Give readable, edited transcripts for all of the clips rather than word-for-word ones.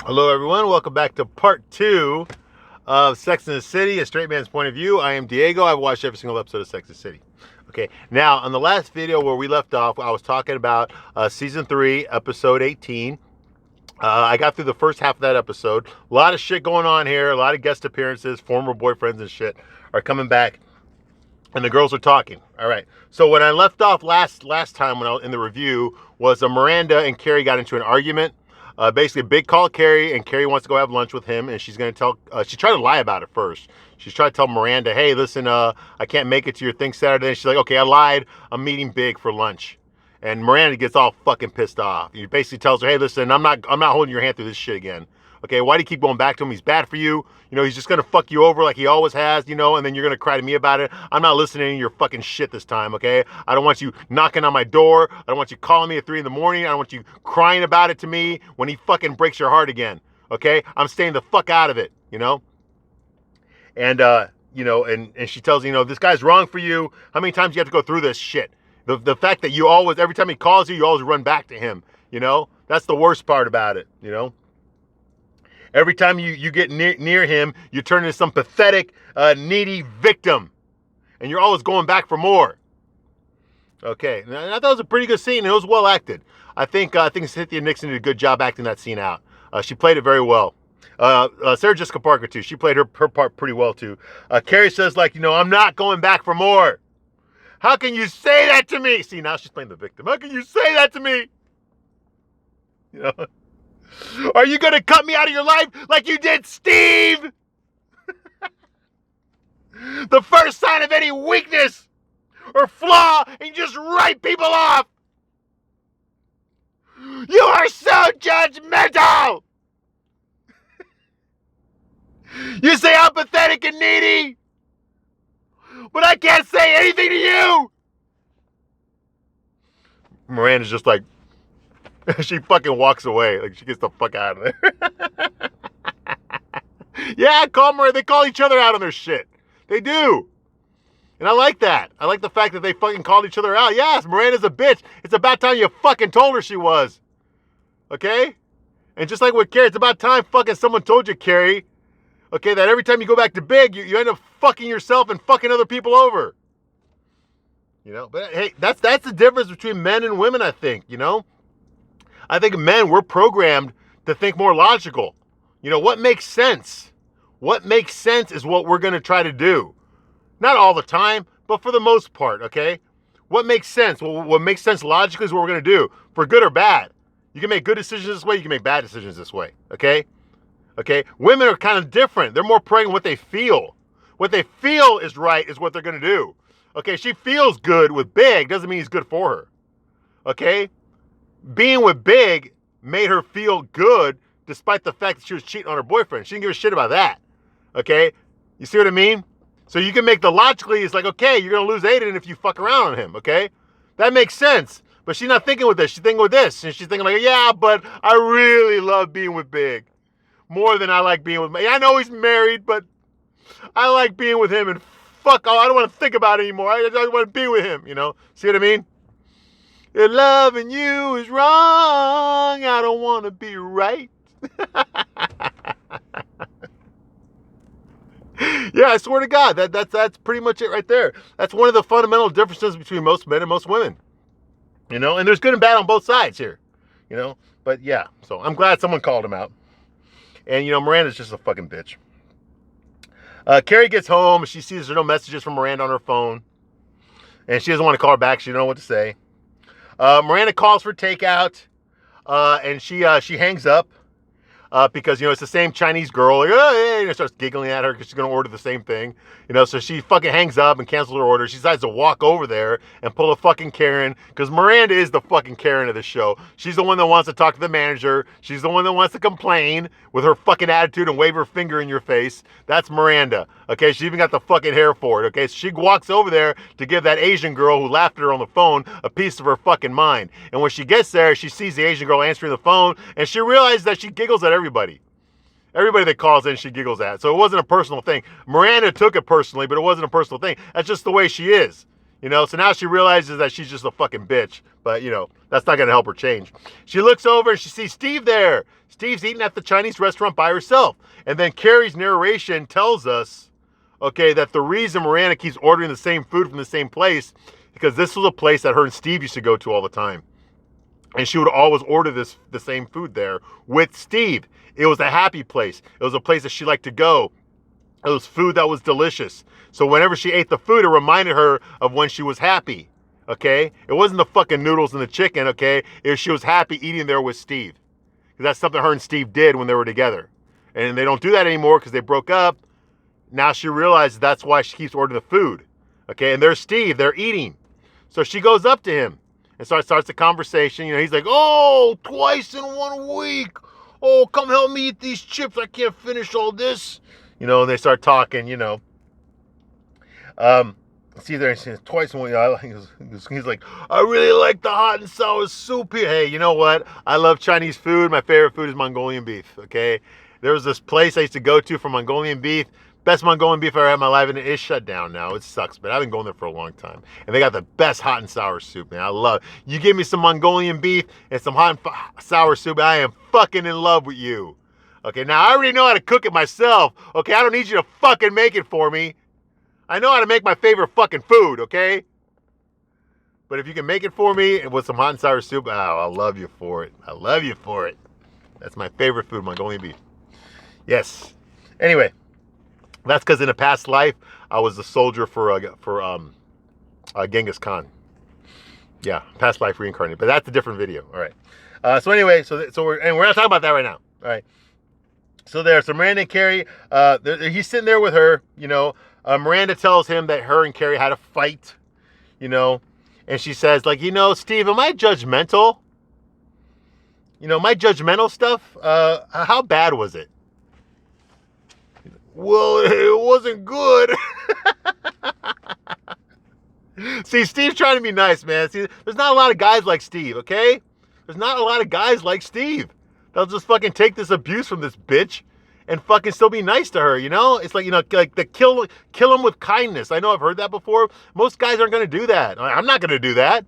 Hello, everyone. Welcome back to part 2 of Sex and the City, a straight man's point of view. I am Diego. I've watched every single episode of Sex and the City. Okay, now, on the last video where we left off, I was talking about Season 3, Episode 18. I got through the first half of that episode. A lot of shit going on here. A lot of guest appearances. Former boyfriends and shit are coming back. And the girls are talking. All right. So when I left off last time when I was in the review was Miranda and Carrie got into an argument. Basically, Big called Carrie, and Carrie wants to go have lunch with him, and she's going to tell, she tried to lie about it first. She's trying to tell Miranda, hey, listen, I can't make it to your thing Saturday. And she's like, okay, I lied. I'm meeting Big for lunch. And Miranda gets all fucking pissed off. He basically tells her, hey, listen, I'm not holding your hand through this shit again. Okay, why do you keep going back to him? He's bad for you. You know, he's just going to fuck you over like he always has, you know, and then you're going to cry to me about it. I'm not listening to your fucking shit this time, okay? I don't want you knocking on my door. I don't want you calling me at 3 in the morning. I don't want you crying about it to me when he fucking breaks your heart again, okay? I'm staying the fuck out of it, you know? And, you know, and she tells you, you know, this guy's wrong for you. How many times do you have to go through this shit? The fact that you always, every time he calls you, you always run back to him, you know? That's the worst part about it, you know? Every time you get near him, you turn into some pathetic, needy victim. And you're always going back for more. Okay, and I thought it was a pretty good scene. It was well acted. I think Cynthia Nixon did a good job acting that scene out. She played it very well. Sarah Jessica Parker, too. She played her part pretty well, too. Carrie says, like, you know, I'm not going back for more. How can you say that to me? See, now she's playing the victim. How can you say that to me? You know? Are you going to cut me out of your life like you did Steve? The first sign of any weakness or flaw, and you just write people off. You are so judgmental. You say I'm pathetic and needy, but I can't say anything to you. Miranda's just like, she fucking walks away. Like, she gets the fuck out of there. Yeah, they call each other out on their shit. They do. And I like that. I like the fact that they fucking called each other out. Yes, Miranda's a bitch. It's about time you fucking told her she was. Okay? And just like with Carrie, it's about time fucking someone told you, Carrie, okay, that every time you go back to Big, you end up fucking yourself and fucking other people over. You know? But hey, that's the difference between men and women, I think, you know? I think men, we're programmed to think more logical. You know, what makes sense? What makes sense is what we're going to try to do. Not all the time, but for the most part, okay? What makes sense? Well, what makes sense logically is what we're going to do, for good or bad. You can make good decisions this way, you can make bad decisions this way, okay? Okay? Women are kind of different. They're more preying on what they feel. What they feel is right is what they're going to do. Okay, she feels good with Big, doesn't mean he's good for her. Okay? Being with Big made her feel good despite the fact that she was cheating on her boyfriend. She didn't give a shit about that. Okay? You see what I mean? So you can make the logically, it's like, okay, you're going to lose Aiden if you fuck around on him. Okay? That makes sense. But she's not thinking with this. She's thinking with this. And she's thinking like, yeah, but I really love being with Big. More than I like being with me. I know he's married, but I like being with him. And fuck, I don't want to think about it anymore. I just want to be with him, you know? See what I mean? If loving you is wrong, I don't want to be right. Yeah, I swear to God, that's pretty much it right there. That's one of the fundamental differences between most men and most women. You know, and there's good and bad on both sides here. You know, but yeah, so I'm glad someone called him out. And, you know, Miranda's just a fucking bitch. Carrie gets home. She sees there's no messages from Miranda on her phone. And she doesn't want to call her back. She doesn't know what to say. Miranda calls for takeout, and she hangs up because, you know, it's the same Chinese girl. Like, oh, yeah, and starts giggling at her because she's going to order the same thing. You know, so she fucking hangs up and cancels her order. She decides to walk over there and pull a fucking Karen because Miranda is the fucking Karen of the show. She's the one that wants to talk to the manager. She's the one that wants to complain with her fucking attitude and wave her finger in your face. That's Miranda. Okay, she even got the fucking hair for it. Okay, so she walks over there to give that Asian girl who laughed at her on the phone a piece of her fucking mind. And when she gets there, she sees the Asian girl answering the phone, and she realizes that she giggles at everybody. Everybody that calls in, she giggles at. So it wasn't a personal thing. Miranda took it personally, but it wasn't a personal thing. That's just the way she is. You know, so now she realizes that she's just a fucking bitch. But, you know, that's not going to help her change. She looks over and she sees Steve there. Steve's eating at the Chinese restaurant by herself. And then Carrie's narration tells us, okay, that the reason Miranda keeps ordering the same food from the same place, because this was a place that her and Steve used to go to all the time. And she would always order the same food there with Steve. It was a happy place. It was a place that she liked to go. It was food that was delicious. So whenever she ate the food, it reminded her of when she was happy, okay? It wasn't the fucking noodles and the chicken, okay? She was happy eating there with Steve. Because that's something her and Steve did when they were together. And they don't do that anymore because they broke up. Now she realizes that's why she keeps ordering the food, okay? And there's Steve, they're eating. So she goes up to him and starts the conversation. You know, he's like, oh, twice in 1 week. Oh, come help me eat these chips. I can't finish all this. You know, and they start talking, you know. See there, he says, twice in 1 week. He's like, I really like the hot and sour soup here. Hey, you know what? I love Chinese food. My favorite food is Mongolian beef, okay? There was this place I used to go to for Mongolian beef. Best Mongolian beef I ever had in my life, and it is shut down now. It sucks, but I've been going there for a long time. And they got the best hot and sour soup, man. I love it. You give me some Mongolian beef and some hot and sour soup, I am fucking in love with you. Okay, now I already know how to cook it myself. Okay, I don't need you to fucking make it for me. I know how to make my favorite fucking food, okay? But if you can make it for me with some hot and sour soup, oh, I love you for it. I love you for it. That's my favorite food, Mongolian beef. Yes. Anyway. That's because in a past life, I was a soldier for Genghis Khan. Yeah, past life reincarnated. But that's a different video. All right. So anyway, so we're not talking about that right now. All right. So Miranda and Carrie, he's sitting there with her. You know, Miranda tells him that her and Carrie had a fight. You know, and she says, like, you know, Steve, am I judgmental? You know, my judgmental stuff. How bad was it? Well, it wasn't good. See, Steve's trying to be nice, man. See, there's not a lot of guys like Steve, okay? There's not a lot of guys like Steve. They'll just fucking take this abuse from this bitch and fucking still be nice to her, you know? It's like, you know, like the kill him with kindness. I know I've heard that before. Most guys aren't going to do that. I'm not going to do that.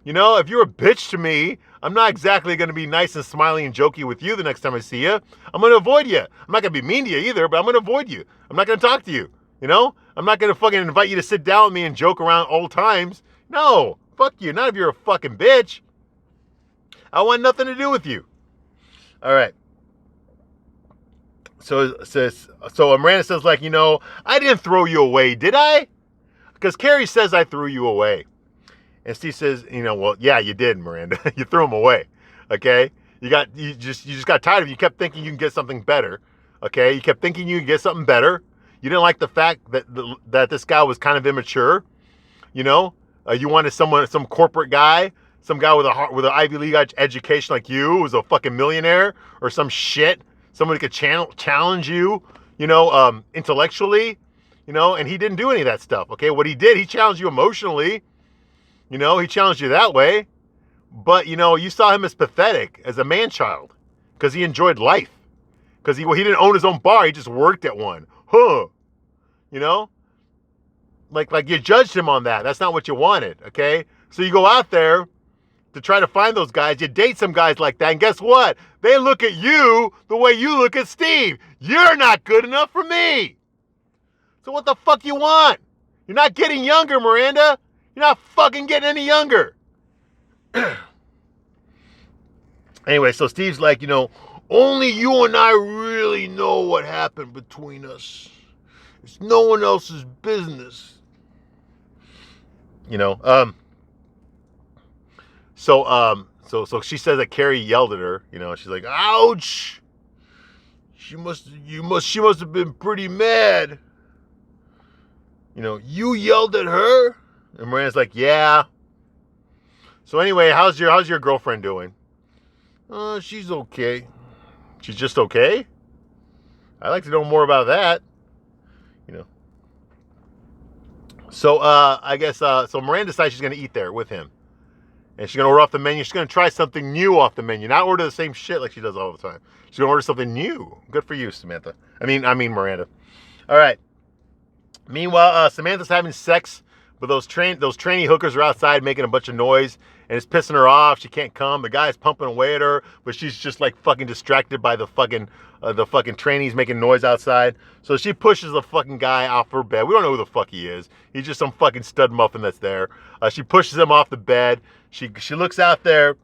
You know, if you're a bitch to me, I'm not exactly going to be nice and smiley and jokey with you the next time I see you. I'm going to avoid you. I'm not going to be mean to you either, but I'm going to avoid you. I'm not going to talk to you. You know? I'm not going to fucking invite you to sit down with me and joke around old times. No. Fuck you. Not if you're a fucking bitch. I want nothing to do with you. All right. So Miranda says, like, you know, I didn't throw you away, did I? Because Carrie says I threw you away. And Steve says, you know, well, yeah, you did, Miranda. You threw him away. Okay? You just got tired of it. You kept thinking you can get something better. Okay? You kept thinking you could get something better. You didn't like the fact that this guy was kind of immature. You know? You wanted some corporate guy, some guy with an Ivy League education like you, who was a fucking millionaire or some shit. Somebody could challenge you, you know, intellectually, you know, and he didn't do any of that stuff. Okay? What he did, he challenged you emotionally. You know, he challenged you that way. But, you know, you saw him as pathetic, as a man-child. Because he enjoyed life. Because he didn't own his own bar. He just worked at one. Huh. You know? Like you judged him on that. That's not what you wanted, okay? So you go out there to try to find those guys. You date some guys like that. And guess what? They look at you the way you look at Steve. You're not good enough for me. So what the fuck you want? You're not getting younger, Miranda. You're not fucking getting any younger. Anyway, so Steve's like, you know, only you and I really know what happened between us. It's no one else's business. You know, so she says that Carrie yelled at her, you know, she's like, ouch. She must have been pretty mad. You know, you yelled at her? And Miranda's like, yeah. So anyway, how's your girlfriend doing? She's okay. She's just okay? I'd like to know more about that. You know. So I guess so Miranda decides she's gonna eat there with him. And she's gonna order off the menu. She's gonna try something new off the menu. Not order the same shit like she does all the time. She's gonna order something new. Good for you, Samantha. I mean Miranda. All right. Meanwhile, Samantha's having sex But those trainee hookers are outside making a bunch of noise, and it's pissing her off. She can't come. The guy's pumping away at her, but she's just like fucking distracted by the fucking trainees making noise outside. So she pushes the fucking guy off her bed. We don't know who the fuck he is. He's just some fucking stud muffin that's there. She pushes him off the bed. She looks out there.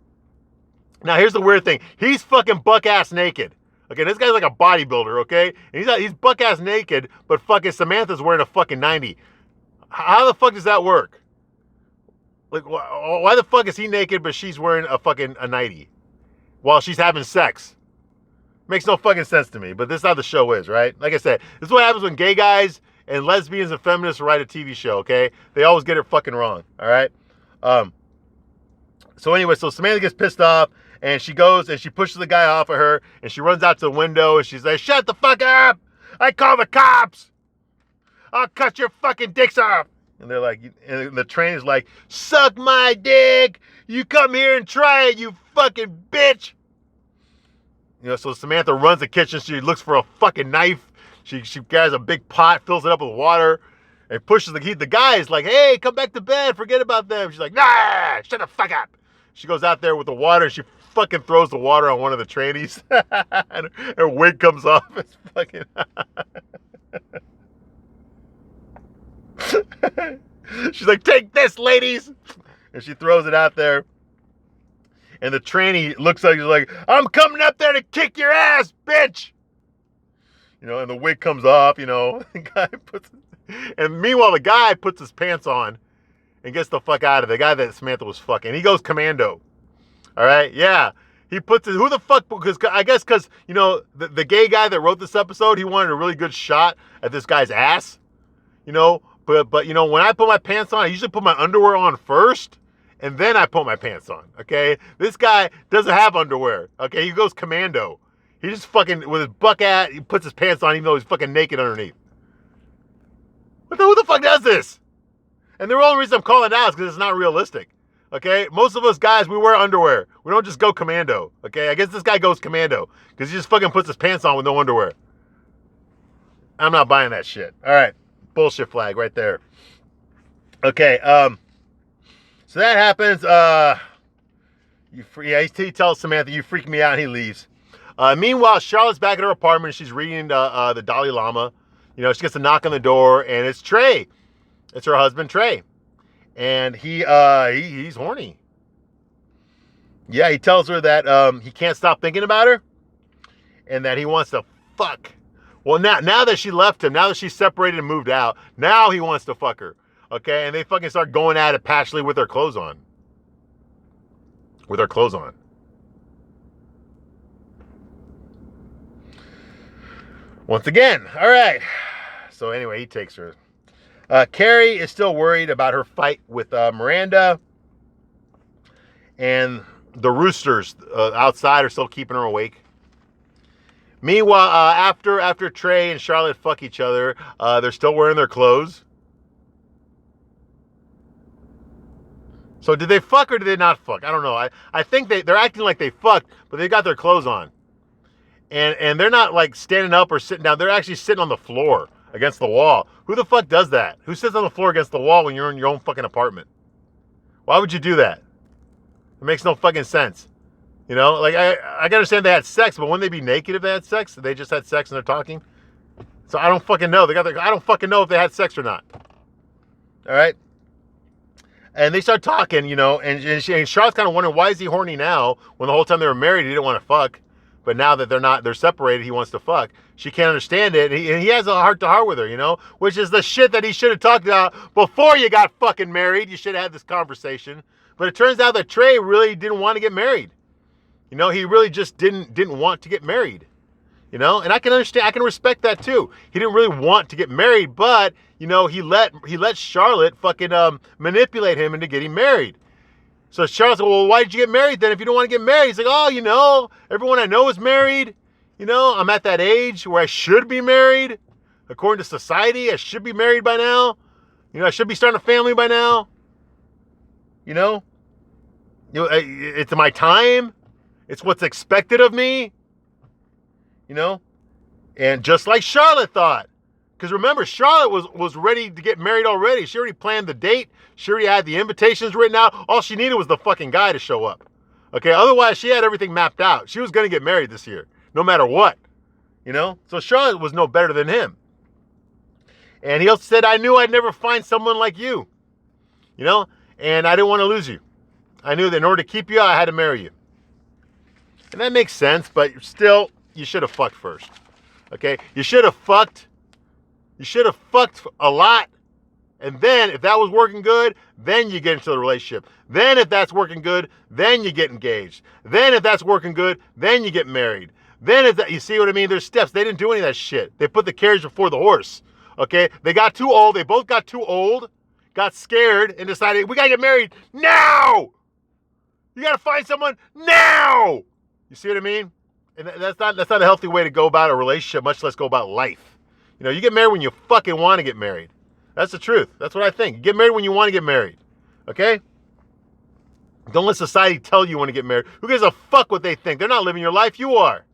Now here's the weird thing. He's fucking buck ass naked. Okay, this guy's like a bodybuilder. Okay, and he's buck ass naked, but fucking Samantha's wearing a fucking 90. How the fuck does that work? Like, why the fuck is he naked but she's wearing a 90 while she's having sex? Makes no fucking sense to me, but this is how the show is, right? Like I said, this is what happens when gay guys and lesbians and feminists write a TV show, okay? They always get it fucking wrong, all right? So anyway, so Samantha gets pissed off, and she goes and she pushes the guy off of her, and she runs out to the window, and she's like, shut the fuck up! I call the cops! I'll cut your fucking dicks off! And they're like, and the trainer's like, suck my dick! You come here and try it, you fucking bitch! You know, so Samantha runs the kitchen. She looks for a fucking knife. She grabs a big pot, fills it up with water, and pushes the guy is like, hey, come back to bed. Forget about them. She's like, nah, shut the fuck up. She goes out there with the water, and she fucking throws the water on one of the trainees. And her wig comes off. It's fucking... She's like, take this, ladies. And she throws it out there. And the trainee looks like he's like, I'm coming up there to kick your ass, bitch. You know, and the wig comes off, you know. The guy and meanwhile, the guy puts his pants on and gets the fuck out of it. The guy that Samantha was fucking. He goes commando. All right? Yeah. He puts it, who the fuck, because I guess because, you know, the gay guy that wrote this episode, he wanted a really good shot at this guy's ass. You know, but you know, when I put my pants on, I usually put my underwear on first. And then I put my pants on, okay? This guy doesn't have underwear, okay? He goes commando. He just fucking, with his buck ass, he puts his pants on even though he's fucking naked underneath. Who the fuck does this? And the only reason I'm calling it out is because it's not realistic, okay? Most of us guys, we wear underwear. We don't just go commando, okay? I guess this guy goes commando because he just fucking puts his pants on with no underwear. I'm not buying that shit. All right, bullshit flag right there. Okay, so that happens. He tells Samantha, you freak me out, and he leaves. Meanwhile, Charlotte's back at her apartment. She's reading the Dalai Lama. You know, she gets a knock on the door, and it's Trey. It's her husband, Trey. And he's horny. Yeah, he tells her that he can't stop thinking about her and that he wants to fuck. Well, now that she left him, now that she's separated and moved out, now he wants to fuck her. Okay, and they fucking start going at it passionately with their clothes on. With their clothes on. Once again, all right. So anyway, he takes her. Carrie is still worried about her fight with Miranda. And the roosters outside are still keeping her awake. Meanwhile, after Trey and Charlotte fuck each other, they're still wearing their clothes. So did they fuck or did they not fuck? I don't know. I think they're acting like they fucked, but they got their clothes on. And they're not like standing up or sitting down. They're actually sitting on the floor against the wall. Who the fuck does that? Who sits on the floor against the wall when you're in your own fucking apartment? Why would you do that? It makes no fucking sense. You know, like I can understand they had sex, but wouldn't they be naked if they had sex? They just had sex and they're talking. So I don't fucking know. I don't fucking know if they had sex or not. All right. And they start talking, you know, and Charlotte's kind of wondering, why is he horny now when the whole time they were married he didn't want to fuck, but now that they're separated, he wants to fuck. She can't understand it, and he has a heart-to-heart with her, you know, which is the shit that he should have talked about before you got fucking married. You should have had this conversation. But it turns out that Trey really didn't want to get married. You know, he really just didn't want to get married. You know, and I can understand, I can respect that too. He didn't really want to get married, but you know, he let Charlotte fucking manipulate him into getting married. So Charlotte said, well, why did you get married then if you don't want to get married? He's like, oh, you know, everyone I know is married. You know, I'm at that age where I should be married. According to society, I should be married by now. You know, I should be starting a family by now. You know, it's my time. It's what's expected of me. You know, and just like Charlotte thought, Because remember, Charlotte was ready to get married already. She already planned the date. She already had the invitations written out. All she needed was the fucking guy to show up. Okay, otherwise she had everything mapped out. She was going to get married this year, no matter what. You know? So Charlotte was no better than him. And he also said, I knew I'd never find someone like you. You know? And I didn't want to lose you. I knew that in order to keep you, I had to marry you. And that makes sense, but still, you should have fucked first. Okay? You should have fucked a lot. And then, if that was working good, then you get into the relationship. Then, if that's working good, then you get engaged. Then, if that's working good, then you get married. Then, if that, you see what I mean? There's steps. They didn't do any of that shit. They put the carriage before the horse. Okay? They got too old. They both got too old, got scared, and decided, we gotta get married now! You gotta find someone now! You see what I mean? And that's not a healthy way to go about a relationship, much less go about life. You know, you get married when you fucking want to get married. That's the truth. That's what I think. Get married when you want to get married. Okay? Don't let society tell you when to get married. Who gives a fuck what they think? They're not living your life. You are.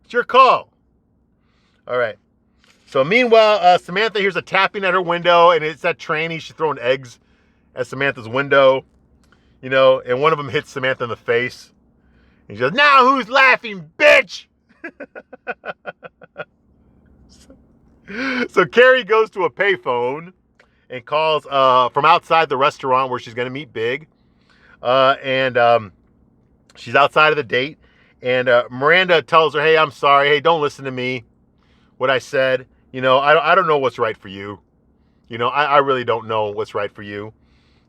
It's your call. All right. So meanwhile, Samantha hears a tapping at her window, and it's that tranny. She's throwing eggs at Samantha's window. You know, and one of them hits Samantha in the face. And she goes, now who's laughing, bitch? So Carrie goes to a payphone and calls from outside the restaurant where she's going to meet Big. And she's outside of the date. And Miranda tells her, hey, I'm sorry. Hey, don't listen to me. What I said. You know, I don't know what's right for you. You know, I really don't know what's right for you.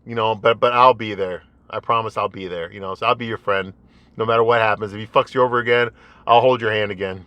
You know, but I'll be there. I promise I'll be there. You know, so I'll be your friend. No matter what happens. If he fucks you over again, I'll hold your hand again.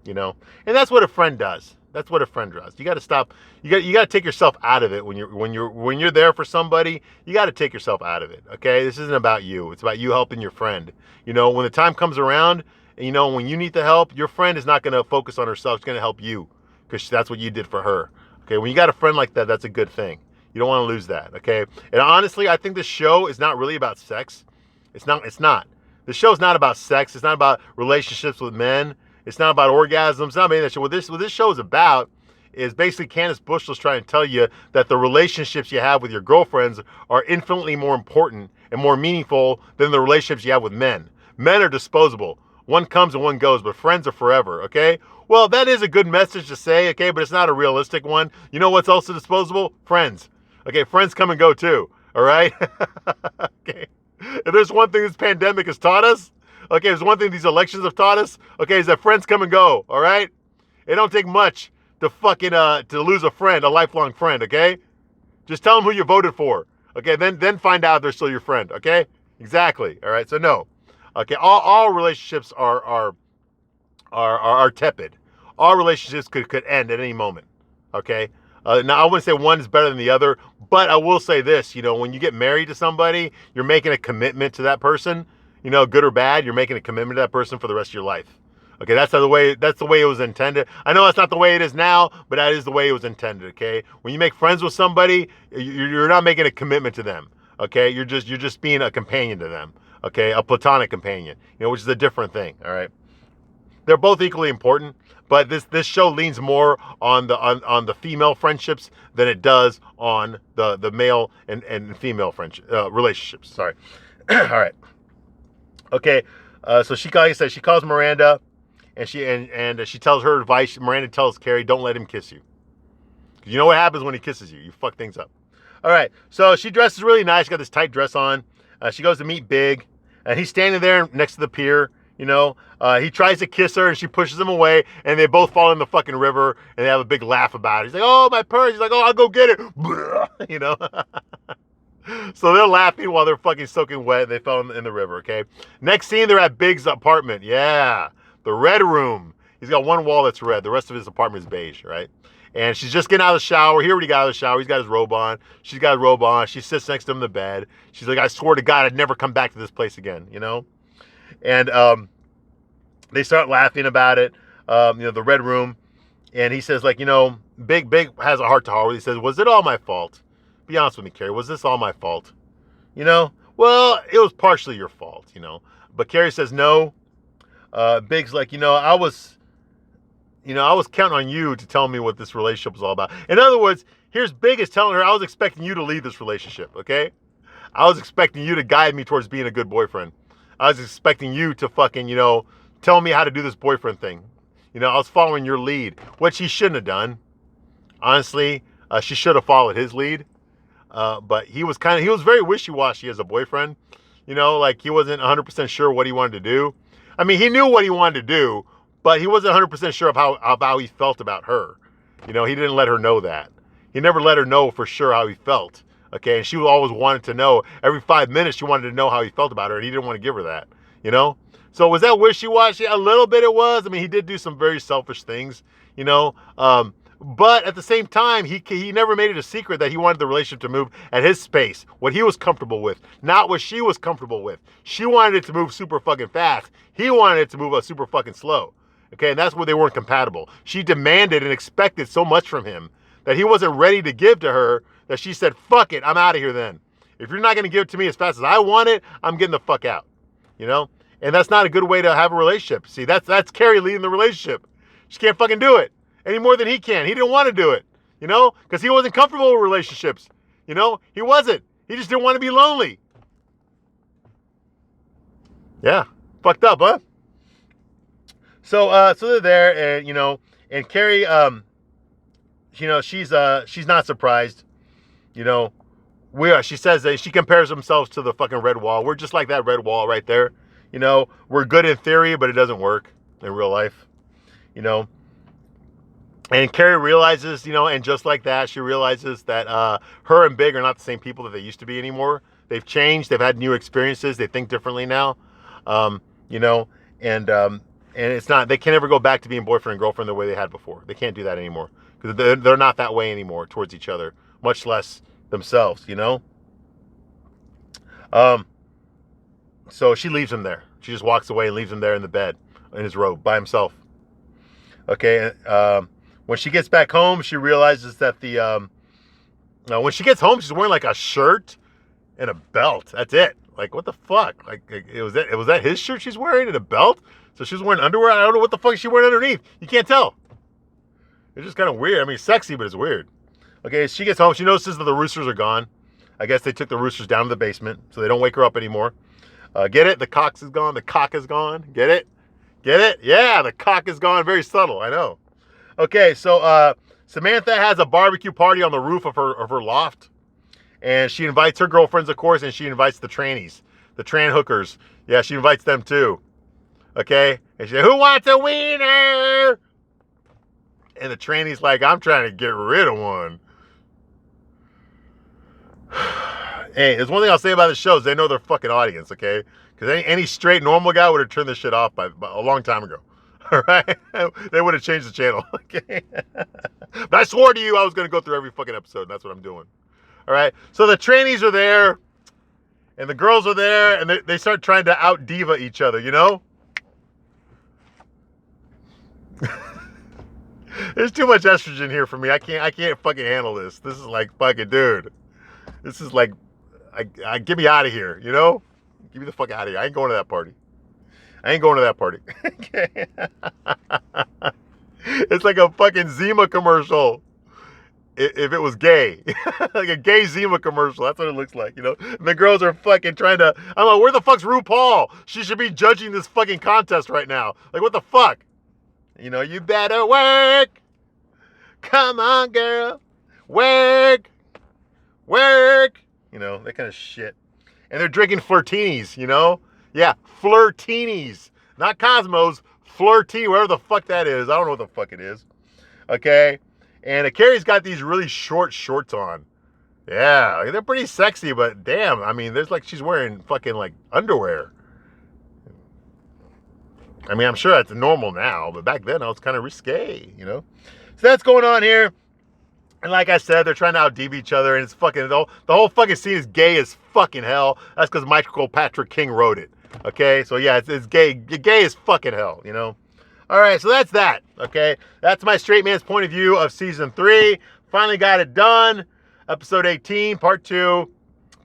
You know? And that's what a friend does. That's what a friend does. You got to stop. You got to take yourself out of it when you're there for somebody. You got to take yourself out of it. Okay? This isn't about you. It's about you helping your friend. You know, when the time comes around, and you know, when you need the help, your friend is not going to focus on herself. She's going to help you because that's what you did for her. Okay? When you got a friend like that, that's a good thing. You don't want to lose that. Okay? And honestly, I think this show is not really about sex. It's not. The show's not about sex. It's not about relationships with men. It's not about orgasms. It's not about any of that shit. What this show is about is basically Candace Bushell's trying to tell you that the relationships you have with your girlfriends are infinitely more important and more meaningful than the relationships you have with men. Men are disposable. One comes and one goes, but friends are forever, okay? Well, that is a good message to say, okay, but it's not a realistic one. You know what's also disposable? Friends. Okay, friends come and go too, all right? Okay. If there's one thing this pandemic has taught us, okay, there's one thing these elections have taught us, okay, is that friends come and go, all right? It don't take much to fucking, to lose a friend, a lifelong friend, okay? Just tell them who you voted for, okay? Then find out if they're still your friend, okay? Exactly, all right? So no, okay, all relationships are tepid. All relationships could end at any moment, okay? Now, I wouldn't say one is better than the other, but I will say this, you know, when you get married to somebody, you're making a commitment to that person, you know, good or bad, you're making a commitment to that person for the rest of your life. Okay, that's the way it was intended. I know that's not the way it is now, but that is the way it was intended, okay? When you make friends with somebody, you're not making a commitment to them, okay? You're just being a companion to them, okay? A platonic companion, you know, which is a different thing, all right? They're both equally important, but this show leans more on the female friendships than it does on the male and female friendship relationships. Sorry. All right. Okay. So she calls Miranda, and she tells her advice. Miranda tells Carrie, don't let him kiss you. 'Cause you know what happens when he kisses you? You fuck things up. All right. So she dresses really nice. Got this tight dress on. She goes to meet Big, and he's standing there next to the pier. You know, he tries to kiss her and she pushes him away, and they both fall in the fucking river, and they have a big laugh about it. He's like, oh, my purse. He's like, oh, I'll go get it. You know? So they're laughing while they're fucking soaking wet. They fell in the river, okay? Next scene, they're at Big's apartment. Yeah, the red room. He's got one wall that's red. The rest of his apartment is beige, right? And she's just getting out of the shower. He already got out of the shower. He's got his robe on. She's got his robe on. She sits next to him in the bed. She's like, I swear to God, I'd never come back to this place again, you know? And they start laughing about it, you know, the red room. And he says, like, you know, Big has a heart-to-heart. He says, was it all my fault? Be honest with me, Carrie. Was this all my fault? You know? Well, it was partially your fault, you know. But Carrie says, no. Big's like, you know, you know, I was counting on you to tell me what this relationship was all about. In other words, here's Big is telling her, I was expecting you to lead this relationship, okay? I was expecting you to guide me towards being a good boyfriend. I was expecting you to fucking, you know, tell me how to do this boyfriend thing. You know, I was following your lead, which he shouldn't have done. Honestly, she should have followed his lead. But he was very wishy-washy as a boyfriend. You know, like he wasn't 100% sure what he wanted to do. I mean, he knew what he wanted to do, but he wasn't 100% sure of how he felt about her. You know, he didn't let her know that. He never let her know for sure how he felt. Okay, and she always wanted to know. Every 5 minutes, she wanted to know how he felt about her, and he didn't want to give her that. You know? So was that wishy-washy? A little bit it was. I mean, he did do some very selfish things, you know? But at the same time, he never made it a secret that he wanted the relationship to move at his pace, what he was comfortable with, not what she was comfortable with. She wanted it to move super fucking fast. He wanted it to move super fucking slow. Okay, and that's where they weren't compatible. She demanded and expected so much from him that he wasn't ready to give to her, that she said, fuck it, I'm out of here then. If you're not going to give it to me as fast as I want it, I'm getting the fuck out. You know? And that's not a good way to have a relationship. See, that's Carrie leading the relationship. She can't fucking do it any more than he can. He didn't want to do it, you know? Because he wasn't comfortable with relationships. You know? He wasn't. He just didn't want to be lonely. Yeah. Fucked up, huh? So they're there, and, you know, and Carrie, you know, she's not surprised. You know, she says that she compares themselves to the fucking red wall. We're just like that red wall right there. You know, we're good in theory, but it doesn't work in real life. You know, and Carrie realizes, you know, and just like that, she realizes that her and Big are not the same people that they used to be anymore. They've changed. They've had new experiences. They think differently now. You know, and it's not, they can't ever go back to being boyfriend and girlfriend the way they had before. They can't do that anymore because they're not that way anymore towards each other, much less themselves, you know? So she leaves him there. She just walks away and leaves him there in the bed, in his robe, by himself. Okay, when she gets back home, she realizes that when she gets home, she's wearing like a shirt and a belt. That's it. Like, what the fuck? Like was that his shirt she's wearing and a belt? So she's wearing underwear? I don't know what the fuck she's wearing underneath. You can't tell. It's just kind of weird. I mean, sexy, but it's weird. Okay, she gets home. She notices that the roosters are gone. I guess they took the roosters down to the basement, so they don't wake her up anymore. Get it? The cock is gone. The cock is gone. Get it? Get it? Yeah, the cock is gone. Very subtle, I know. Okay, so Samantha has a barbecue party on the roof of her loft. And she invites her girlfriends, of course, and she invites the trannies, the tran hookers. Yeah, she invites them too. Okay? And she said, who wants a wiener? And the tranny's like, I'm trying to get rid of one. Hey, there's one thing I'll say about the show is they know their fucking audience, okay? Because any straight normal guy would have turned this shit off by a long time ago. All right? They would have changed the channel, okay? But I swore to you I was going to go through every fucking episode, and that's what I'm doing. All right? So the trannies are there, and the girls are there, and they start trying to out-diva each other, you know? There's too much estrogen here for me. I can't fucking handle this. This is like fucking, dude. This is like, get me out of here, you know? Get me the fuck out of here. I ain't going to that party. I ain't going to that party. Okay. It's like a fucking Zima commercial. If it was gay. Like a gay Zima commercial. That's what it looks like, you know? And the girls are fucking trying to, I'm like, where the fuck's RuPaul? She should be judging this fucking contest right now. Like, what the fuck? You know, you better work. Come on, girl. Work. Work. You know, that kind of shit. And they're drinking flirtinis, you know? Yeah, flirtinis. Not Cosmos. Flirtini, whatever the fuck that is. I don't know what the fuck it is. Okay? And Carrie's got these really short shorts on. Yeah, they're pretty sexy, but damn, I mean, there's like, she's wearing fucking like underwear. I mean, I'm sure that's normal now, but back then I was kind of risque, you know? So that's going on here. And like I said, they're trying to out-diva each other, and it's fucking, the whole fucking scene is gay as fucking hell. That's because Michael Patrick King wrote it. Okay? So yeah, it's gay. Gay as fucking hell, you know? Alright, so that's that. Okay? That's my straight man's point of view of season 3. Finally got it done. Episode 18, part 2.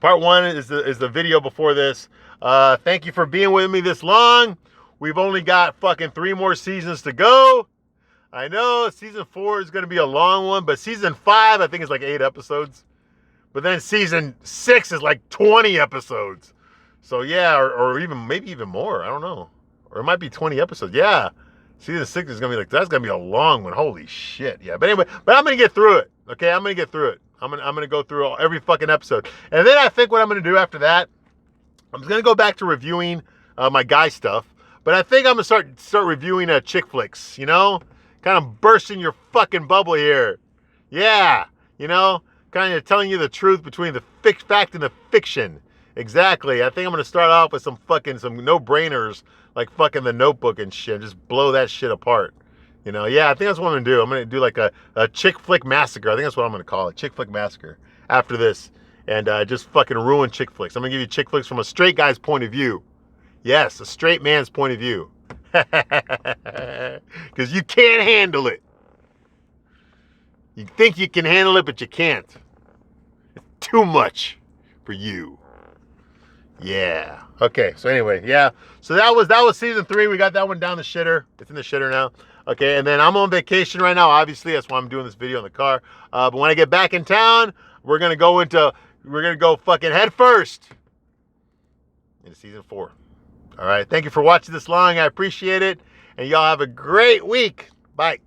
Part 1 is the video before this. Thank you for being with me this long. We've only got fucking 3 more seasons to go. I know season 4 is going to be a long one, but season 5 I think is like 8 episodes. But then season 6 is like 20 episodes. So yeah, or even maybe even more. I don't know. Or it might be 20 episodes. Yeah. Season 6 is going to be like, that's going to be a long one. Holy shit. Yeah. But anyway, but I'm going to get through it. Okay. I'm going to get through it. I'm going to go through every fucking episode. And then I think what I'm going to do after that, I'm going to go back to reviewing my guy stuff. But I think I'm going to start reviewing chick flicks, you know? Kind of bursting your fucking bubble here. Yeah. You know? Kind of telling you the truth between the fact and the fiction. Exactly. I think I'm going to start off with some no-brainers like fucking The Notebook and shit. Just blow that shit apart. You know, yeah, I think that's what I'm going to do. I'm going to do like a chick flick massacre. I think that's what I'm going to call it. Chick flick massacre after this. And just fucking ruin chick flicks. I'm going to give you chick flicks from a straight guy's point of view. Yes, a straight man's point of view. Because you can't handle it. You think you can handle it, but you can't. It's too much for you. Yeah. Okay. So anyway, yeah. So that was season 3. We got that one down the shitter. It's in the shitter now. Okay. And then I'm on vacation right now. Obviously, that's why I'm doing this video in the car. But when I get back in town, we're gonna go fucking head first into season 4. All right. Thank you for watching this long. I appreciate it. And y'all have a great week. Bye.